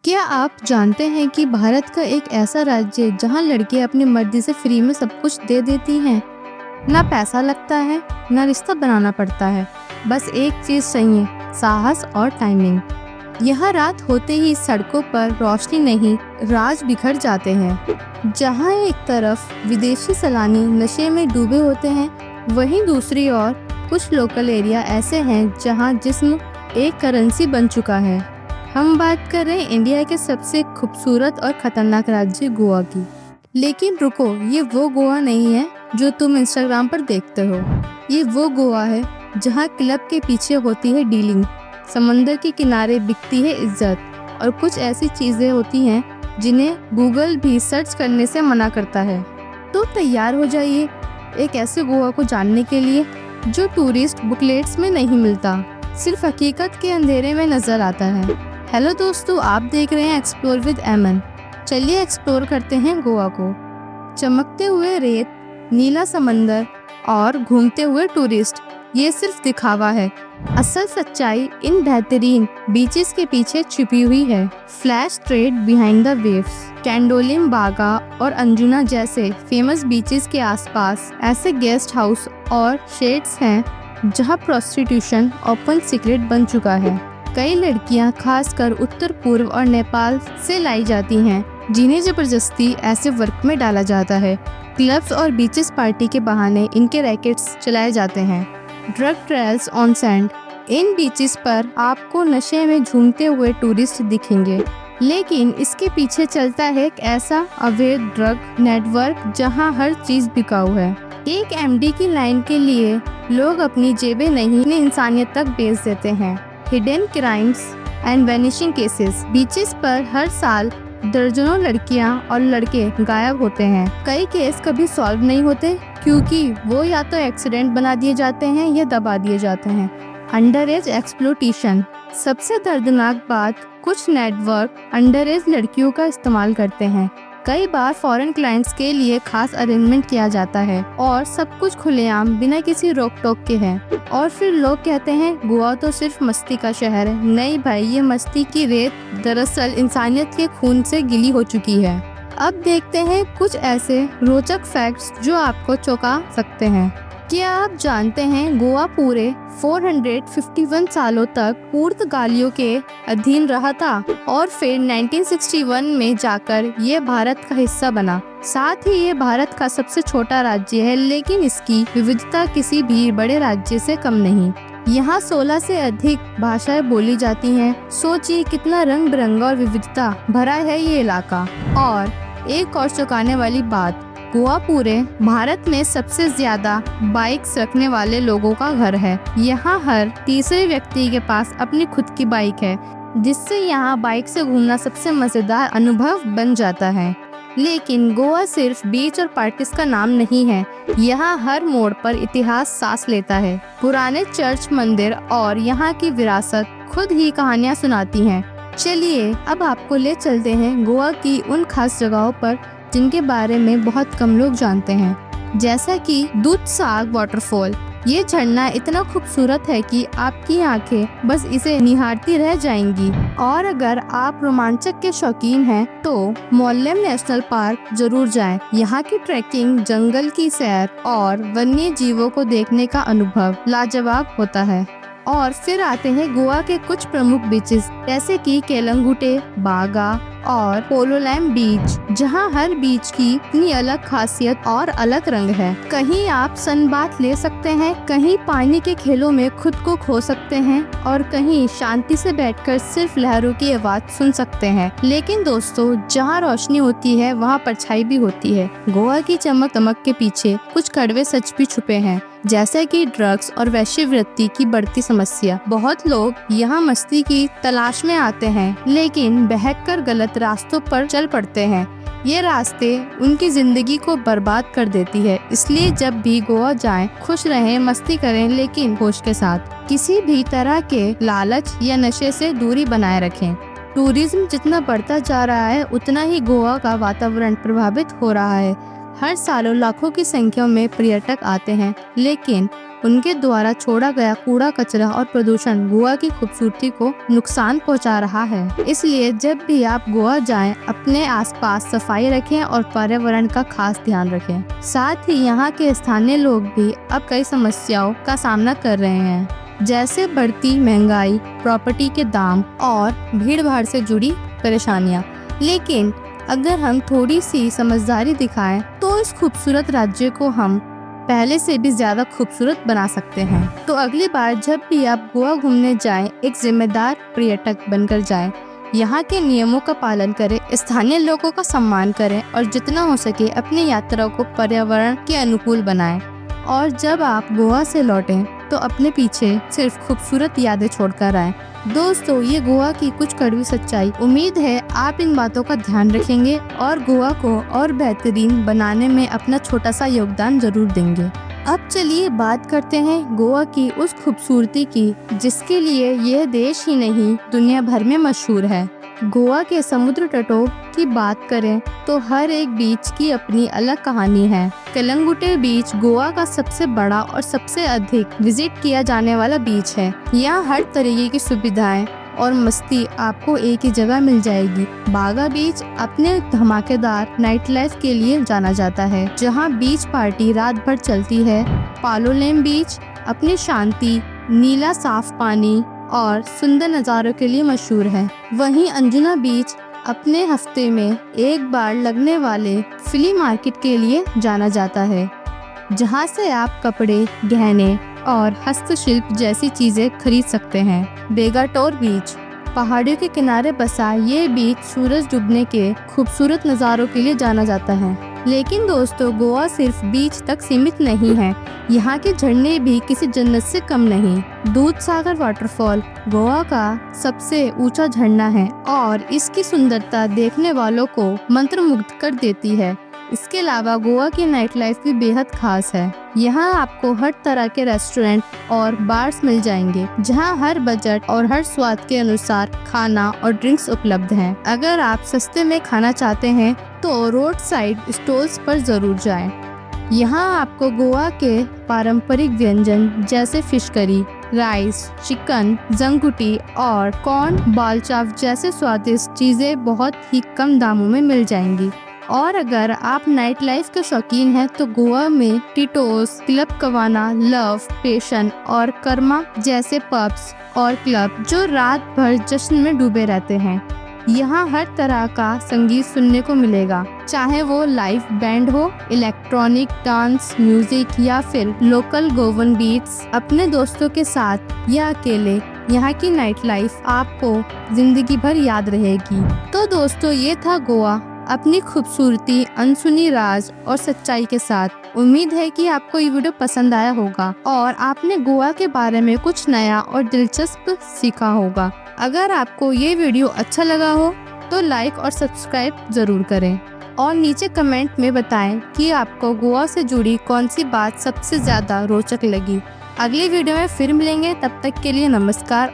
क्या आप जानते हैं कि भारत का एक ऐसा राज्य है जहां लड़कियां अपनी मर्जी से फ्री में सब कुछ दे देती हैं। ना पैसा लगता है, ना रिश्ता बनाना पड़ता है। बस एक चीज़ चाहिए, साहस और टाइमिंग। यह रात होते ही सड़कों पर रोशनी नहीं, राज बिखर जाते हैं। जहां एक तरफ विदेशी सैलानी नशे में डूबे होते हैं, वहीं दूसरी ओर कुछ लोकल एरिया ऐसे हैं जहां जिस्म एक करेंसी बन चुका है। हम बात कर रहे हैं इंडिया के सबसे खूबसूरत और खतरनाक राज्य गोवा की। लेकिन रुको, ये वो गोवा नहीं है जो तुम इंस्टाग्राम पर देखते हो। ये वो गोवा है जहाँ क्लब के पीछे होती है डीलिंग, समंदर के किनारे बिकती है इज्जत, और कुछ ऐसी चीजें होती हैं जिन्हें गूगल भी सर्च करने से मना करता है। तो तैयार हो जाइए एक ऐसे गोवा को जानने के लिए जो टूरिस्ट बुकलेट्स में नहीं मिलता, सिर्फ हकीकत के अंधेरे में नजर आता है। हेलो दोस्तों, आप देख रहे हैं एक्सप्लोर विद एमन। चलिए एक्सप्लोर करते हैं गोवा को। चमकते हुए रेत, नीला समंदर और घूमते हुए टूरिस्ट, ये सिर्फ दिखावा है। असल सच्चाई इन बेहतरीन बीचेस के पीछे छिपी हुई है। Flash straight behind the waves, Candolim बागा और अंजुना जैसे फेमस बीचेस के आसपास ऐसे गेस्ट हाउस और शेड्स हैं जहां प्रोस्टिट्यूशन ओपन सीक्रेट बन चुका है। कई लड़कियां खासकर उत्तर पूर्व और नेपाल से लाई जाती हैं, जिन्हें जबरदस्ती ऐसे वर्क में डाला जाता है। क्लब्स और बीचेस पार्टी के बहाने इनके रैकेट्स चलाए जाते हैं। Drug trials on sand, in beaches पर आपको नशे में झूमते हुए टूरिस्ट दिखेंगे, लेकिन इसके पीछे चलता है एक ऐसा अवैध ड्रग नेटवर्क जहां हर चीज बिकाऊ है। एक एमडी की लाइन के लिए लोग अपनी जेबें नहीं, अपनी इंसानियत तक बेच देते हैं। Hidden crimes and vanishing cases, beaches पर हर साल दर्जनों लड़कियां और लड़के गायब होते हैं। कई केस कभी सॉल्व नहीं होते क्योंकि वो या तो एक्सीडेंट बना दिए जाते हैं या दबा दिए जाते हैं। अंडर एज एक्सप्लोटेशन, सबसे दर्दनाक बात, कुछ नेटवर्क अंडर एज लड़कियों का इस्तेमाल करते हैं। कई बार फॉरेन क्लाइंट्स के लिए खास अरेंजमेंट किया जाता है और सब कुछ खुलेआम बिना किसी रोक टोक के है। और फिर लोग कहते हैं गोवा तो सिर्फ मस्ती का शहर है। नहीं भाई, ये मस्ती की रेत दरअसल इंसानियत के खून से गिली हो चुकी है। अब देखते हैं कुछ ऐसे रोचक फैक्ट्स जो आपको चौंका सकते हैं। क्या आप जानते हैं गोवा पूरे 451 सालों तक पुर्तगालियों के अधीन रहा था और फिर 1961 में जाकर ये भारत का हिस्सा बना। साथ ही ये भारत का सबसे छोटा राज्य है, लेकिन इसकी विविधता किसी भी बड़े राज्य से कम नहीं। यहाँ 16 से अधिक भाषाएं बोली जाती हैं। सोचिए कितना रंग बिरंगा और विविधता भरा है ये इलाका। और एक और चौंकाने वाली बात, गोवा पूरे भारत में सबसे ज्यादा बाइक्स रखने वाले लोगों का घर है। यहाँ हर तीसरे व्यक्ति के पास अपनी खुद की बाइक है, जिससे यहाँ बाइक से घूमना सबसे मजेदार अनुभव बन जाता है। लेकिन गोवा सिर्फ बीच और पार्टीज का नाम नहीं है। यहाँ हर मोड़ पर इतिहास सांस लेता है। पुराने चर्च, मंदिर और यहाँ की विरासत खुद ही कहानियाँ सुनाती हैं। चलिए अब आपको ले चलते हैं गोवा की उन खास जगहों पर जिनके बारे में बहुत कम लोग जानते हैं, जैसा कि दूधसाग वाटरफॉल। ये झरना इतना खूबसूरत है कि आपकी आंखें बस इसे निहारती रह जाएंगी। और अगर आप रोमांचक के शौकीन हैं तो मोल्लेम नेशनल पार्क जरूर जाएं। यहाँ की ट्रैकिंग, जंगल की सैर और वन्य जीवों को देखने का अनुभव लाजवाब होता है। और फिर आते हैं गोवा के कुछ प्रमुख बीचेस, जैसे कि केलंगुटे, बागा और पोलोलैम बीच, जहां हर बीच की अपनी अलग खासियत और अलग रंग है। कहीं आप सनबाथ ले सकते हैं, कहीं पानी के खेलों में खुद को खो सकते हैं और कहीं शांति से बैठकर सिर्फ लहरों की आवाज सुन सकते हैं। लेकिन दोस्तों, जहां रोशनी होती है वहां परछाई भी होती है। गोवा की चमक दमक के पीछे कुछ कड़वे सच भी छुपे हैं, जैसे कि ड्रग्स और वैश्यवृत्ति की बढ़ती समस्या। बहुत लोग यहाँ मस्ती की तलाश में आते हैं, लेकिन बहककर गलत रास्तों पर चल पड़ते हैं। ये रास्ते उनकी जिंदगी को बर्बाद कर देती है। इसलिए जब भी गोवा जाएं, खुश रहें, मस्ती करें, लेकिन होश के साथ। किसी भी तरह के लालच या नशे से दूरी बनाए रखें। टूरिज्म जितना बढ़ता जा रहा है, उतना ही गोवा का वातावरण प्रभावित हो रहा है। हर साल लाखों की संख्या में पर्यटक आते हैं, लेकिन उनके द्वारा छोड़ा गया कूड़ा कचरा और प्रदूषण गोवा की खूबसूरती को नुकसान पहुंचा रहा है। इसलिए जब भी आप गोवा जाएं, अपने आसपास सफाई रखें और पर्यावरण का खास ध्यान रखें। साथ ही यहाँ के स्थानीय लोग भी अब कई समस्याओं का सामना कर रहे हैं, जैसे बढ़ती महंगाई, प्रॉपर्टी के दाम और भीड़ भाड़ से जुड़ी परेशानियां। लेकिन अगर हम थोड़ी सी समझदारी दिखाएं तो इस खूबसूरत राज्य को हम पहले से भी ज्यादा खूबसूरत बना सकते हैं। तो अगली बार जब भी आप गोवा घूमने जाएं, एक जिम्मेदार पर्यटक बनकर जाएं। यहाँ के नियमों का पालन करें, स्थानीय लोगों का सम्मान करें और जितना हो सके अपनी यात्रा को पर्यावरण के अनुकूल बनाएं। और जब आप गोवा से लौटें तो अपने पीछे सिर्फ खूबसूरत यादें छोड़कर आएं। दोस्तों, ये गोवा की कुछ कड़वी सच्चाई। उम्मीद है आप इन बातों का ध्यान रखेंगे और गोवा को और बेहतरीन बनाने में अपना छोटा सा योगदान जरूर देंगे। अब चलिए बात करते हैं गोवा की उस खूबसूरती की जिसके लिए यह देश ही नहीं दुनिया भर में मशहूर है। गोवा के समुद्र तटों की बात करें तो हर एक बीच की अपनी अलग कहानी है। कलंगुटे बीच गोवा का सबसे बड़ा और सबसे अधिक विजिट किया जाने वाला बीच है। यहाँ हर तरीके की सुविधाएं और मस्ती आपको एक ही जगह मिल जाएगी। बागा बीच अपने धमाकेदार नाइट लाइफ के लिए जाना जाता है, जहां बीच पार्टी रात भर चलती है। पालोलेम बीच अपनी शांति, नीला साफ पानी और सुंदर नज़ारों के लिए मशहूर है। वहीं अंजुना बीच अपने हफ्ते में एक बार लगने वाले फ्ली मार्केट के लिए जाना जाता है, जहां से आप कपड़े, गहने और हस्तशिल्प जैसी चीजें खरीद सकते हैं। बेगाटोर बीच पहाड़ियों के किनारे बसा ये बीच सूरज डूबने के खूबसूरत नज़ारों के लिए जाना जाता है। लेकिन दोस्तों, गोवा सिर्फ बीच तक सीमित नहीं है। यहाँ के झरने भी किसी जन्नत से कम नहीं। दूधसागर वाटरफॉल गोवा का सबसे ऊंचा झरना है और इसकी सुंदरता देखने वालों को मंत्रमुग्ध कर देती है। इसके अलावा गोवा की नाइट लाइफ भी बेहद खास है। यहाँ आपको हर तरह के रेस्टोरेंट और बार्स मिल जाएंगे, जहाँ हर बजट और हर स्वाद के अनुसार खाना और ड्रिंक्स उपलब्ध हैं। अगर आप सस्ते में खाना चाहते हैं तो रोड साइड स्टॉल्स पर जरूर जाएं। यहाँ आपको गोवा के पारंपरिक व्यंजन जैसे फिश करी, राइस, चिकन, जंगुटी और कॉर्न बालचाव जैसे स्वादिष्ट चीजें बहुत ही कम दामों में मिल जाएंगी। और अगर आप नाइट लाइफ के शौकीन हैं तो गोवा में टिटोस, क्लब कवाना, लव, पेशन और कर्मा जैसे पब्स और क्लब जो रात भर जश्न में डूबे रहते हैं। यहाँ हर तरह का संगीत सुनने को मिलेगा, चाहे वो लाइव बैंड हो, इलेक्ट्रॉनिक डांस म्यूजिक या फिर लोकल गोवन बीट्स। अपने दोस्तों के साथ या अकेले यहाँ की नाइट लाइफ आपको जिंदगी भर याद रहेगी। तो दोस्तों, ये था गोवा अपनी खूबसूरती, अनसुनी राज और सच्चाई के साथ। उम्मीद है कि आपको ये वीडियो पसंद आया होगा और आपने गोवा के बारे में कुछ नया और दिलचस्प सीखा होगा। अगर आपको ये वीडियो अच्छा लगा हो तो लाइक और सब्सक्राइब जरूर करें और नीचे कमेंट में बताएं कि आपको गोवा से जुड़ी कौन सी बात सबसे ज्यादा रोचक लगी। अगली वीडियो में फिर मिलेंगे, तब तक के लिए नमस्कार।